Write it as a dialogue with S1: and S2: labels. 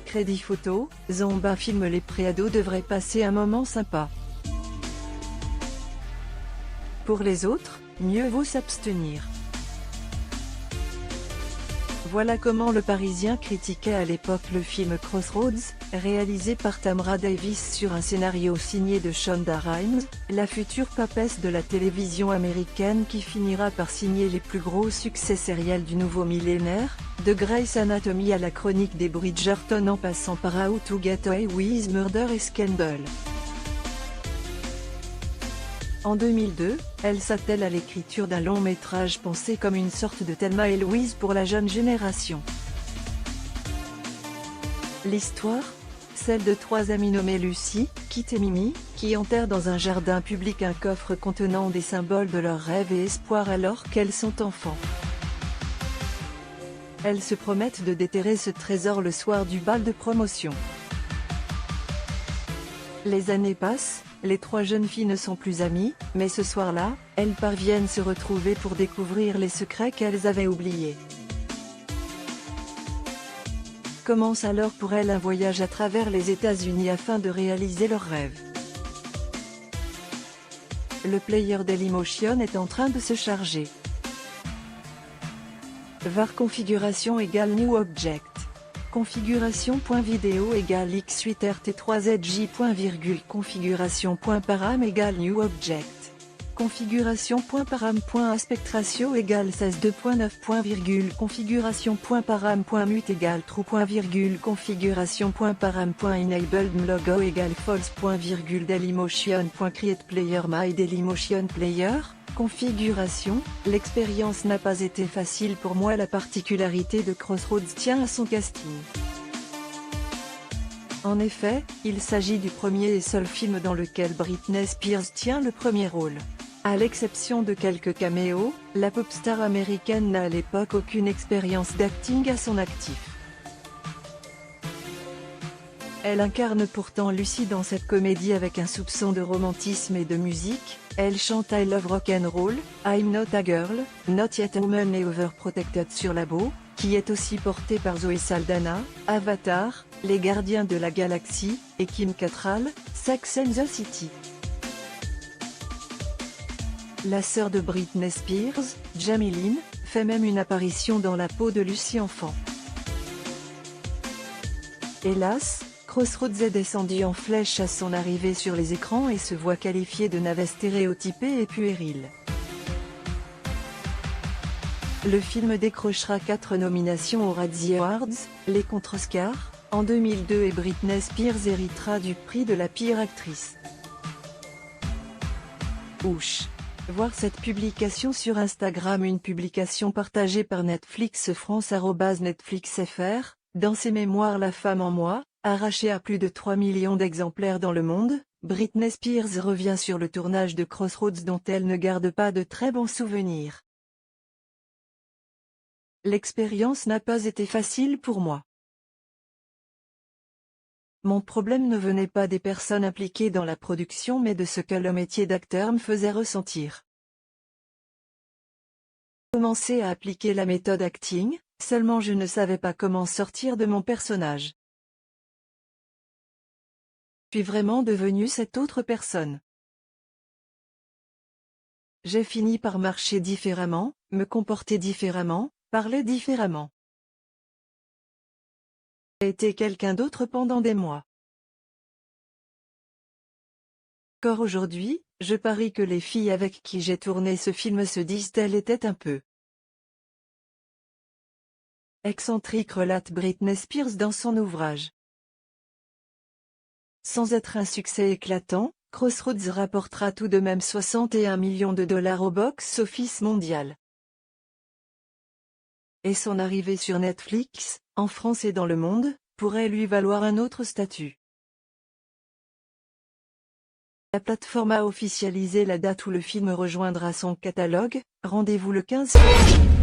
S1: crédit photo, Zomba filme les préados devraient passer un moment sympa. Pour les autres, mieux vaut s'abstenir. Voilà comment le Parisien critiquait à l'époque le film Crossroads, réalisé par Tamra Davis sur un scénario signé de Shonda Rhimes, la future papesse de la télévision américaine qui finira par signer les plus gros succès sériels du nouveau millénaire, de Grey's Anatomy à la chronique des Bridgerton en passant par How to Get Away with Murder et Scandal. En 2002, elle s'attelle à l'écriture d'un long métrage pensé comme une sorte de Thelma et Louise pour la jeune génération. L'histoire ? Celle de trois amies nommées Lucy, Kit et Mimi, qui enterrent dans un jardin public un coffre contenant des symboles de leurs rêves et espoirs alors qu'elles sont enfants. Elles se promettent de déterrer ce trésor le soir du bal de promotion. Les années passent. Les trois jeunes filles ne sont plus amies, mais ce soir-là, elles parviennent se retrouver pour découvrir les secrets qu'elles avaient oubliés. Commence alors pour elles un voyage à travers les États-Unis afin de réaliser leurs rêves. Le player Dailymotion est en train de se charger. var configuration égale new object. Configuration.video égale x8rt3zj. Configuration.param égale new object. Configuration.param.aspect-ratio égale 16:2.9. Configuration.param.mute égale true. Configuration.param.enabledMlogo égale false. Dailymotion.create player my Dailymotion player. Configuration, l'expérience n'a pas été facile pour moi. La particularité de Crossroads tient à son casting. En effet, il s'agit du premier et seul film dans lequel Britney Spears tient le premier rôle. À l'exception de quelques caméos, la pop star américaine n'a à l'époque aucune expérience d'acting à son actif. Elle incarne pourtant Lucy dans cette comédie avec un soupçon de romantisme et de musique. Elle chante I Love Rock'n'Roll, I'm Not a Girl, Not Yet a Woman et Overprotected sur Labo, qui est aussi portée par Zoe Saldana, Avatar, Les Gardiens de la Galaxie, et Kim Cattrall, Sex and the City. La sœur de Britney Spears, Jamie Lynn, fait même une apparition dans la peau de Lucy enfant. Hélas, Crossroads est descendu en flèche à son arrivée sur les écrans et se voit qualifié de navet stéréotypé et puéril. Le film décrochera 4 nominations aux Razzie Awards, les contre-Oscars, en 2002 et Britney Spears héritera du prix de la pire actrice. Ouch! Voir cette publication sur Instagram. Une publication partagée par Netflix France @netflixfr, dans ses mémoires La femme en moi, arrachée à plus de 3 millions d'exemplaires dans le monde, Britney Spears revient sur le tournage de Crossroads dont elle ne garde pas de très bons souvenirs. L'expérience n'a pas été facile pour moi. Mon problème ne venait pas des personnes impliquées dans la production mais de ce que le métier d'acteur me faisait ressentir. J'ai commencé à appliquer la méthode acting, seulement je ne savais pas comment sortir de mon personnage. Je suis vraiment devenue cette autre personne. J'ai fini par marcher différemment, me comporter différemment, parler différemment. J'ai été quelqu'un d'autre pendant des mois. Encore aujourd'hui, je parie que les filles avec qui j'ai tourné ce film se disent qu'elle était un peu excentrique, relate Britney Spears dans son ouvrage. Sans être un succès éclatant, Crossroads rapportera tout de même 61 millions de dollars au box-office mondial. Et son arrivée sur Netflix, en France et dans le monde, pourrait lui valoir un autre statut. La plateforme a officialisé la date où le film rejoindra son catalogue, rendez-vous le 15 février.